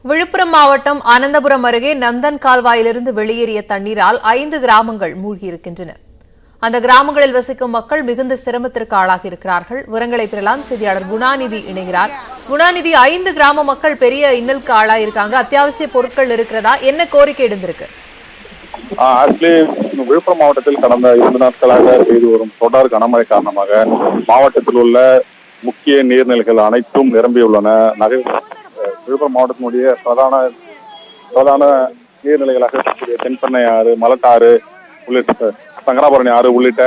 விழுப்புரம் மாவட்டம் அனந்தபுரம் அருகே நந்தன் கால்வாயிலிருந்து வெளியேறிய தண்ணீரால் 5 கிராமங்கள் மூழ்கியிருக்கின்றன. அந்த கிராமங்களில் வசிக்கும் மக்கள் மிகுந்த சிரமத்திற்கு ஆளாகியிருக்கிறார்கள். விவரங்களை பெறலாம். செய்தியாளர் குணாநிதி இணைகிறார். குணாநிதி, 5 கிராம மக்கள் பெரிய இன்னலுக்கு ஆளாயிருக்காங்க. அத்தியாவசிய பொருட்கள் இருக்கிறதா? என்ன கோரிக்கை எழுந்திருக்கு? விழுப்புரம் மாவட்டத்தில் கடந்த 2 நாட்களாக பெய்து வரும் தொடர் கனமழை காரணமாக மாவட்டத்தில் உள்ள முக்கிய நீர்நிலைகள் அனைத்தும் நிரம்பியுள்ளன. விழுப்புரம் மாவட்டத்தினுடைய பிரதான நீர்நிலைகளாக இருக்கக்கூடிய தென்பெண்ணை ஆறு, மலட்டாறு உள்ளிட்ட சங்கராபரணி ஆறு உள்ளிட்ட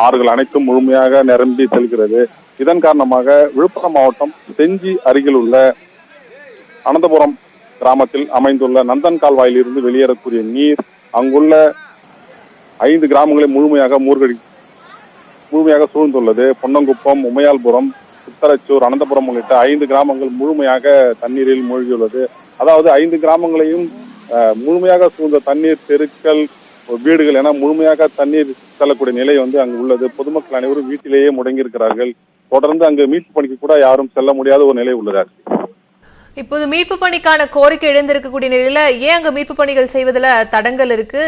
ஆறுகள் அனைத்தும் முழுமையாக நிரம்பி செல்கிறது. இதன் காரணமாக விழுப்புரம் மாவட்டம் செஞ்சி அருகில் உள்ள அனந்தபுரம் கிராமத்தில் அமைந்துள்ள நந்தன் கால்வாயில் இருந்து வெளியேறக்கூடிய நீர் அங்குள்ள 5 கிராமங்களை முழுமையாக சூழ்ந்துள்ளது. பொன்னங்குப்பம், உமையால்புரம், சித்தரச்சூர், அனந்தபுரம் உள்ளிட்ட 5 கிராமங்கள் முழுமையாக தண்ணீரில் மூழ்கியுள்ளது. அதாவது 5 கிராமங்களையும் முழுமையாக சூழ்ந்த தண்ணீர், தெருக்கள், வீடுகள் என முழுமையாக தண்ணீர் செல்லக்கூடிய நிலை அங்கு உள்ளது. பொதுமக்கள் அனைவரும் வீட்டிலேயே முடங்கியிருக்கிறார்கள். தொடர்ந்து அங்கு மீட்பு பணிக்கு கூட யாரும் செல்ல முடியாத ஒரு நிலை உள்ளது. இப்போது மீட்பு பணிக்கான கோரிக்கை எழுந்திருக்கக்கூடிய நிலையில ஏன் அங்க மீட்பு பணிகள் செய்வதில் தடங்கல் இருக்கு?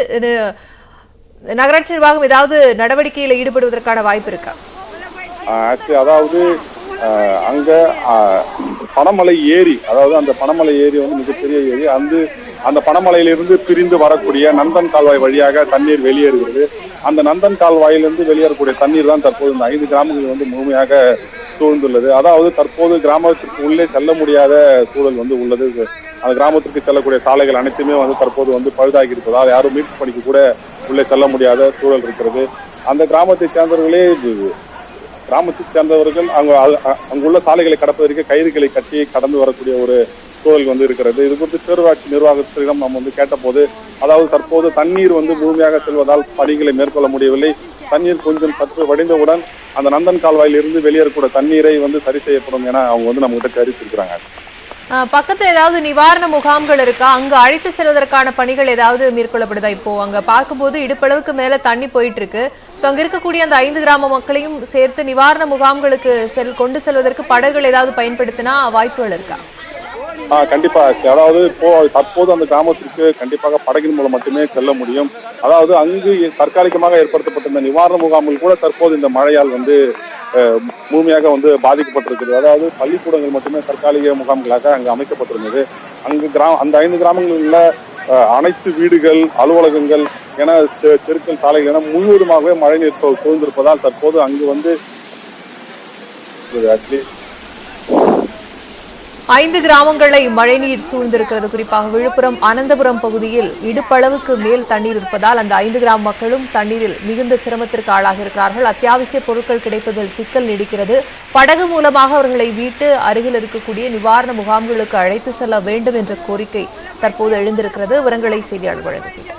நகராட்சி நிர்வாகம் ஏதாவது நடவடிக்கையில ஈடுபடுவதற்கான வாய்ப்பு இருக்கா? அதாவது அங்க பனமலை ஏரி, அதாவது அந்த பனமலை ஏரி மிகப்பெரிய ஏரி. அந்த பனமலையிலிருந்து பிரிந்து வரக்கூடிய நந்தன் கால்வாய் வழியாக தண்ணீர் வெளியேறுகிறது. அந்த நந்தன் கால்வாயிலிருந்து வெளியேறக்கூடிய தண்ணீர் தான் தற்போது இந்த 5 கிராமங்கள் முழுமையாக சூழ்ந்துள்ளது. அதாவது தற்போது கிராமத்திற்கு உள்ளே செல்ல முடியாத சூழல் உள்ளது. அந்த கிராமத்திற்கு செல்லக்கூடிய சாலைகள் அனைத்துமே தற்போது பழுதாகி இருப்பதால் யாரும் மீட்பு பணிக்கு கூட உள்ளே செல்ல முடியாத சூழல் இருக்கிறது. அந்த கிராமத்தைச் சேர்ந்தவர்கள் அங்குள்ள சாலைகளை கடப்பதற்கு கயிறுகளை கட்டி கடந்து வரக்கூடிய ஒரு சூழல் இருக்கிறது. இது குறித்து பேரூராட்சி நிர்வாகத்திடம் நாம் கேட்ட போது, அதாவது தற்போது தண்ணீர் முழுமையாக செல்வதால் பணிகளை மேற்கொள்ள முடியவில்லை. தண்ணீர் கொஞ்சம் சற்று வடிந்தவுடன் அந்த நந்தன் கால்வாயில் இருந்து வெளியேறக்கூடிய தண்ணீரை சரி செய்யப்படும் என அவங்க நம்ம கிட்ட அறிவிச்சிருக்கிறாங்க. பக்கத்துல ஏதாவது நிவாரண முகாம்கள் இருக்கா? அங்க அழைத்து செல்வதற்கான பணிகள் ஏதாவது மேற்கொள்ளப்படுதா? இப்போ அங்க பார்க்கும்போது இடுப்பளவுக்கு மேல தண்ணி போயிட்டு இருக்கு. சோ அங்க இருக்கக்கூடிய அந்த 5 கிராம மக்களையும் சேர்த்து நிவாரண முகாம்களுக்கு கொண்டு செல்வதற்கு படகுகள் ஏதாவது பயன்படுத்தினா வாய்ப்புகள் இருக்கா? கண்டிப்பா. அதாவது தற்போது அந்த கிராமத்திற்கு கண்டிப்பாக படகின் மூலம் மட்டுமே செல்ல முடியும். அதாவது அங்கு தற்காலிகமாக ஏற்படுத்தப்பட்ட நிவாரண முகாம்கள் கூட தற்போது இந்த மழையால் முழுமையாக பாதிக்கப்பட்டிருக்கிறது. அதாவது பள்ளிக்கூடங்கள் மட்டுமே தற்காலிக முகாம்களாக அங்கு அமைக்கப்பட்டிருந்தது. அந்த 5 கிராமங்களில் உள்ள அனைத்து வீடுகள், அலுவலகங்கள் என தெருக்கள், சாலைகள் என முழுவதுமாகவே மழைநீர் சூழ்ந்திருப்பதால் தற்போது அங்கு 5 கிராமங்களை மழைநீர் சூழ்ந்திருக்கிறது. குறிப்பாக விழுப்புரம் அனந்தபுரம் பகுதியில் இடுப்பளவுக்கு மேல் தண்ணீர் இருப்பதால் அந்த 5 கிராம மக்களும் தண்ணீரில் மிகுந்த சிரமத்திற்கு ஆளாகியிருக்கிறார்கள். அத்தியாவசிய பொருட்கள் கிடைப்பதில் சிக்கல் நீடிக்கிறது. படகு மூலமாக அவர்களை வீட்டு அருகில் இருக்கக்கூடிய நிவாரண முகாம்களுக்கு அழைத்து செல்ல வேண்டும் என்ற கோரிக்கை தற்போது எழுந்திருக்கிறது. விவரங்களை செய்தியாளர் வழங்குகிறார்.